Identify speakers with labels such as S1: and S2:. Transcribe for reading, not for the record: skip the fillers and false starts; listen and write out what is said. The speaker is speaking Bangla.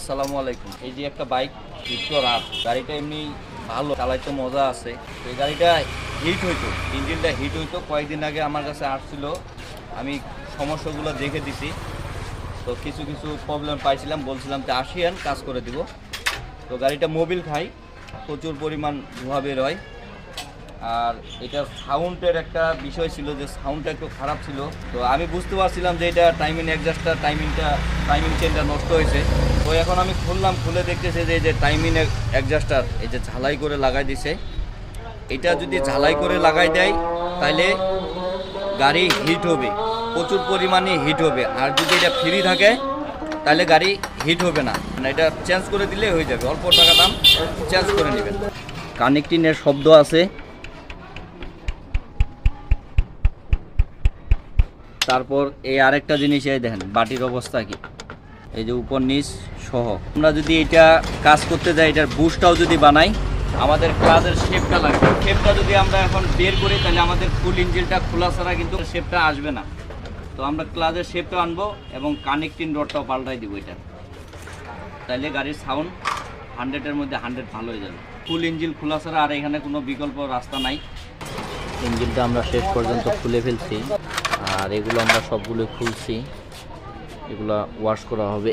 S1: আসসালামু আলাইকুম। এই যে একটা বাইক ভিক্টর আর গাড়িটা এমনি ভালো, চালাইতে মজা আছে। এই গাড়িটা হিট হইতো, ইঞ্জিনটা হিট হইতো। কয়েকদিন আগে আমার কাছে আসছিল, আমি সমস্যাগুলো দেখে দিছি। তো কিছু কিছু প্রবলেম পাইছিলাম, বলছিলাম যে আসিয়েন কাজ করে দিব। তো গাড়িটা মোবিল খাই, প্রচুর পরিমাণ ধোঁয়া বের হয়। আর এটা সাউন্ডের একটা বিষয় ছিল, যে সাউন্ডটা একটু খারাপ ছিল। তো আমি বুঝতে পারছিলাম যে এটা টাইমিং টাইমিং চেনটা নষ্ট হয়েছে। তো এখন আমি খুলে দেখতেছি যে এই যে টাইমিং অ্যাডজাস্টার এই যে ঝালাই করে লাগাই দিছে। এটা যদি ঝালাই করে লাগাই দেয় তাহলে গাড়ি হিট হবে, প্রচুর পরিমাণে হিট হবে। আর যদি এটা ফ্রি থাকে তাহলে গাড়ি হিট হবে না। মানে এটা চেঞ্জ করে দিলে হয়ে যাবে, অল্প টাকা দাম, চেঞ্জ করে নেবেন। কানেক্টিংয়ের শব্দ আছে। তারপর এই আরেকটা জিনিস, এই দেখেন বাটির অবস্থা কি, এই যে উপর নিচ সহ। আমরা যদি এটা কাজ করতে যাই, এটার বুশটাও যদি বানাই, আমাদের ক্লাচের শেপটা লাগবে। শেপটা যদি আমরা এখন বের করি তাহলে আমাদের ফুল ইঞ্জিনটা খোলা ছাড়া কিন্তু শেপটা আসবে না। তো আমরা ক্লাচের শেপটা আনবো এবং কানেক্টিং রডটাও পাল্টাই দিব এটা, তাহলে গাড়ির সাউন্ড 100-এর মধ্যে 100 ভালো হয়ে যাবে। ফুল ইঞ্জিন খোলা ছাড়া আর এখানে কোনো বিকল্প রাস্তা নাই। ইঞ্জিনটা আমরা শেষ পর্যন্ত খুলে ফেলছি, আর এগুলো আমরা সবগুলো খুলছি, এগুলো ওয়াশ করা হবে।